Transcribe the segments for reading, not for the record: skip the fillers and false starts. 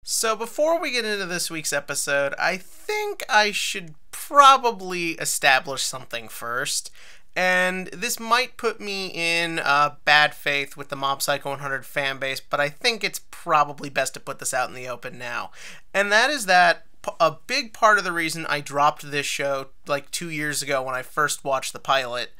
So before we get into this week's episode, I think I should probably establish something first. And this might put me in bad faith with the Mob Psycho 100 fan base, but I think it's probably best to put this out in the open now. And that is that a big part of the reason I dropped this show like 2 years ago when I first watched the pilot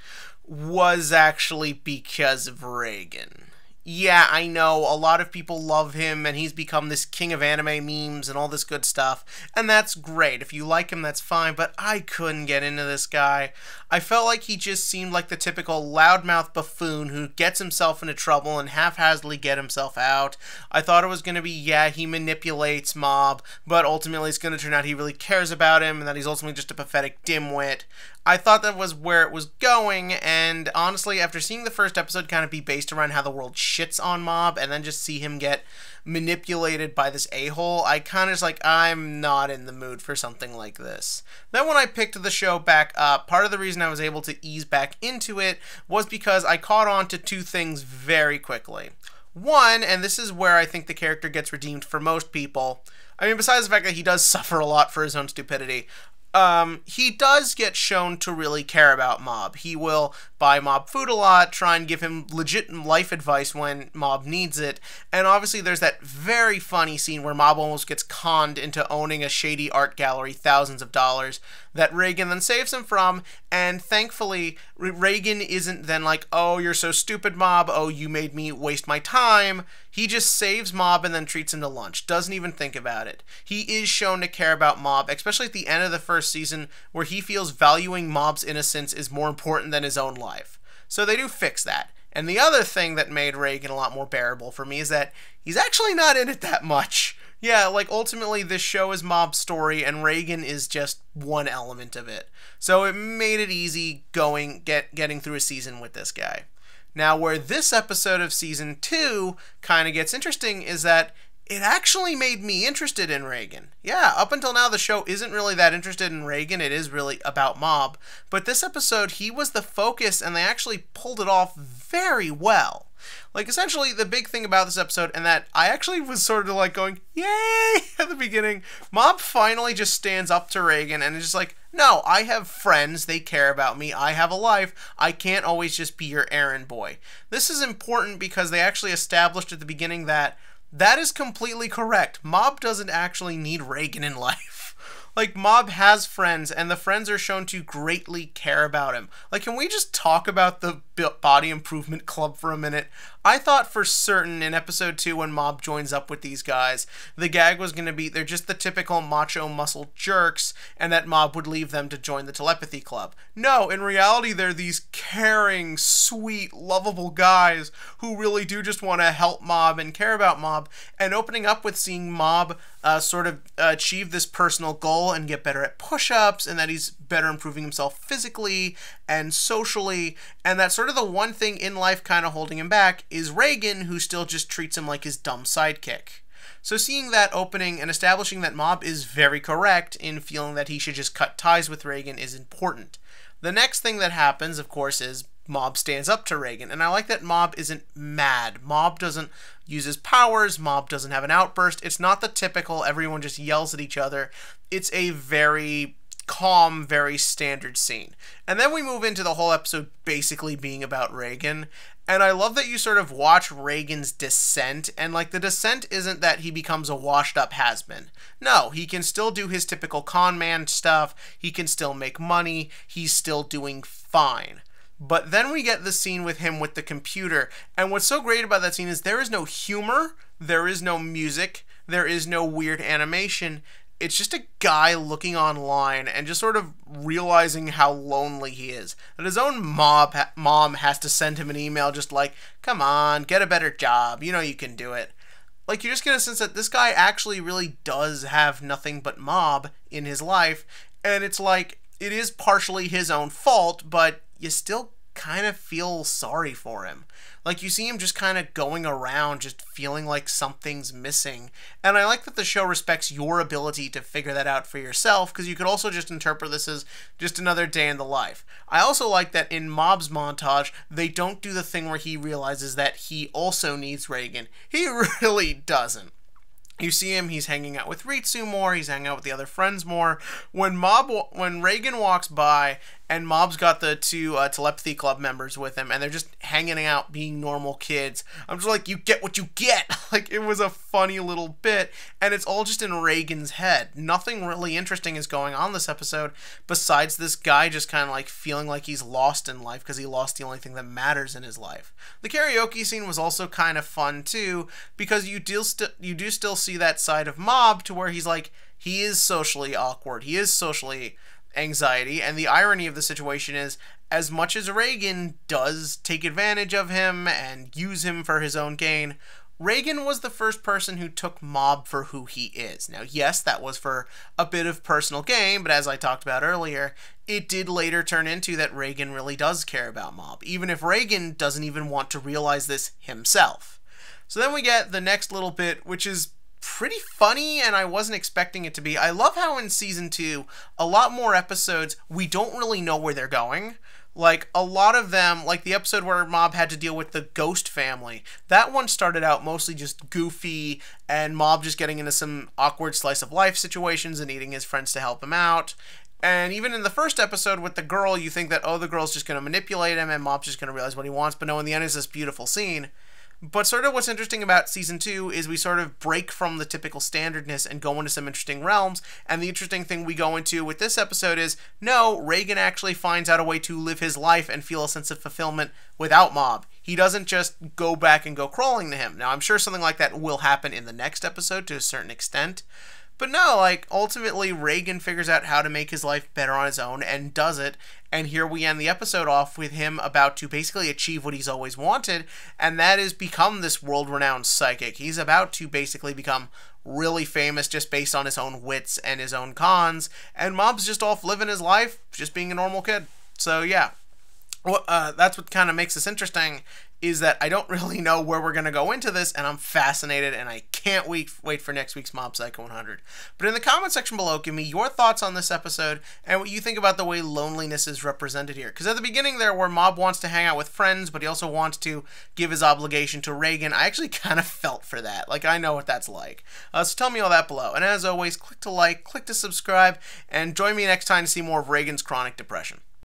was actually because of Reigen. Yeah, I know, a lot of people love him, and he's become this king of anime memes and all this good stuff, and that's great. If you like him, that's fine, but I couldn't get into this guy. I felt like he just seemed like the typical loudmouth buffoon who gets himself into trouble and haphazardly get himself out. I thought it was going to be, yeah, he manipulates Mob, but ultimately it's going to turn out he really cares about him, and that he's ultimately just a pathetic dimwit. I thought that was where it was going, and honestly, after seeing the first episode kind of be based around how the world shits on Mob, and then just see him get manipulated by this a-hole, I kind of just like, I'm not in the mood for something like this. Then when I picked the show back up, part of the reason I was able to ease back into it was because I caught on to two things very quickly. One, and this is where I think the character gets redeemed for most people, I mean, besides the fact that he does suffer a lot for his own stupidity, he does get shown to really care about Mob. He will buy Mob food a lot, try and give him legit life advice when Mob needs it, and obviously there's that very funny scene where Mob almost gets conned into owning a shady art gallery, thousands of dollars, that Reigen then saves him from, and thankfully, Reigen isn't then like, oh, you're so stupid, Mob, oh, you made me waste my time. He just saves Mob and then treats him to lunch, doesn't even think about it. He is shown to care about Mob, especially at the end of the first season, where he feels valuing Mob's innocence is more important than his own life. So they do fix that. And the other thing that made Reigen a lot more bearable for me is that he's actually not in it that much. Yeah, like, ultimately, this show is Mob's story, and Reigen is just one element of it. So it made it easy getting through a season with this guy. Now, where this episode of Season 2 kind of gets interesting is that it actually made me interested in Reigen. Yeah, up until now, the show isn't really that interested in Reigen. It is really about Mob. But this episode, he was the focus, and they actually pulled it off very well. Like, essentially, the big thing about this episode, and that I actually was sort of like going, yay, at the beginning, Mob finally just stands up to Reigen and is just like, no, I have friends, they care about me, I have a life, I can't always just be your errand boy. This is important because they actually established at the beginning that that is completely correct. Mob doesn't actually need Reigen in life. Like, Mob has friends, and the friends are shown to greatly care about him. Like, can we just talk about the Body Improvement Club for a minute? I thought for certain in episode 2 when Mob joins up with these guys, the gag was going to be they're just the typical macho muscle jerks, and that Mob would leave them to join the telepathy club. No, in reality, they're these caring, sweet, lovable guys who really do just want to help Mob and care about Mob, and opening up with seeing Mob sort of achieve this personal goal and get better at push-ups, and that he's better improving himself physically and socially, and that sort of the one thing in life kind of holding him back is Reigen, who still just treats him like his dumb sidekick. So seeing that opening and establishing that Mob is very correct in feeling that he should just cut ties with Reigen is important. The next thing that happens, of course, is Mob stands up to Reigen, and I like that Mob isn't mad. Mob doesn't use his powers, Mob doesn't have an outburst. It's not the typical everyone just yells at each other. It's a very calm, very standard scene. And then we move into the whole episode basically being about Reigen, and I love that you sort of watch Reigen's descent, and like the descent isn't that he becomes a washed up has-been. No, he can still do his typical con man stuff, he can still make money, he's still doing fine. But then we get the scene with him with the computer, and what's so great about that scene is there is no humor, there is no music, there is no weird animation. It's just a guy looking online and just sort of realizing how lonely he is. That his own mom has to send him an email just like, come on, get a better job, you know you can do it. Like, you just get a sense that this guy actually really does have nothing but Mob in his life, and it's like, it is partially his own fault, but you still kind of feel sorry for him. Like, you see him just kind of going around just feeling like something's missing. And I like that the show respects your ability to figure that out for yourself, because you could also just interpret this as just another day in the life. I also like that in Mob's montage, they don't do the thing where he realizes that he also needs Reigen. He really doesn't. You see him, he's hanging out with Ritsu more, he's hanging out with the other friends more. When Reigen walks by, and Mob's got the two telepathy club members with him, and they're just hanging out, being normal kids, I'm just like, you get what you get! Like, it was a funny little bit, and it's all just in Reigen's head. Nothing really interesting is going on this episode, besides this guy just kind of like feeling like he's lost in life, because he lost the only thing that matters in his life. The karaoke scene was also kind of fun, too, because you do still see that side of Mob to where he's like, he is socially awkward, he is socially anxiety, and the irony of the situation is, as much as Reigen does take advantage of him and use him for his own gain, Reigen was the first person who took Mob for who he is. Now, yes, that was for a bit of personal gain, but as I talked about earlier, it did later turn into that Reigen really does care about Mob, even if Reigen doesn't even want to realize this himself. So then we get the next little bit, which is pretty funny, and I wasn't expecting it to be. I love how in Season 2, a lot more episodes, we don't really know where they're going. Like, a lot of them, like the episode where Mob had to deal with the Ghost family, that one started out mostly just goofy, and Mob just getting into some awkward slice-of-life situations and needing his friends to help him out. And even in the first episode with the girl, you think that, oh, the girl's just going to manipulate him, and Mob's just going to realize what he wants, but no, in the end, it's this beautiful scene. But sort of what's interesting about Season 2 is we sort of break from the typical standardness and go into some interesting realms, and the interesting thing we go into with this episode is, no, Reigen actually finds out a way to live his life and feel a sense of fulfillment without Mob. He doesn't just go back and go crawling to him. Now, I'm sure something like that will happen in the next episode to a certain extent, but no, like, ultimately, Reigen figures out how to make his life better on his own and does it, and here we end the episode off with him about to basically achieve what he's always wanted, and that is become this world-renowned psychic. He's about to basically become really famous just based on his own wits and his own cons, and Mob's just off living his life, just being a normal kid. So, yeah. Well, that's what kind of makes this interesting, is that I don't really know where we're going to go into this, and I'm fascinated, and I can't wait for next week's Mob Psycho 100. But in the comment section below, give me your thoughts on this episode, and what you think about the way loneliness is represented here. Because at the beginning there, where Mob wants to hang out with friends, but he also wants to give his obligation to Reigen, I actually kind of felt for that. Like, I know what that's like. So tell me all that below. And as always, click to like, click to subscribe, and join me next time to see more of Reigen's chronic depression.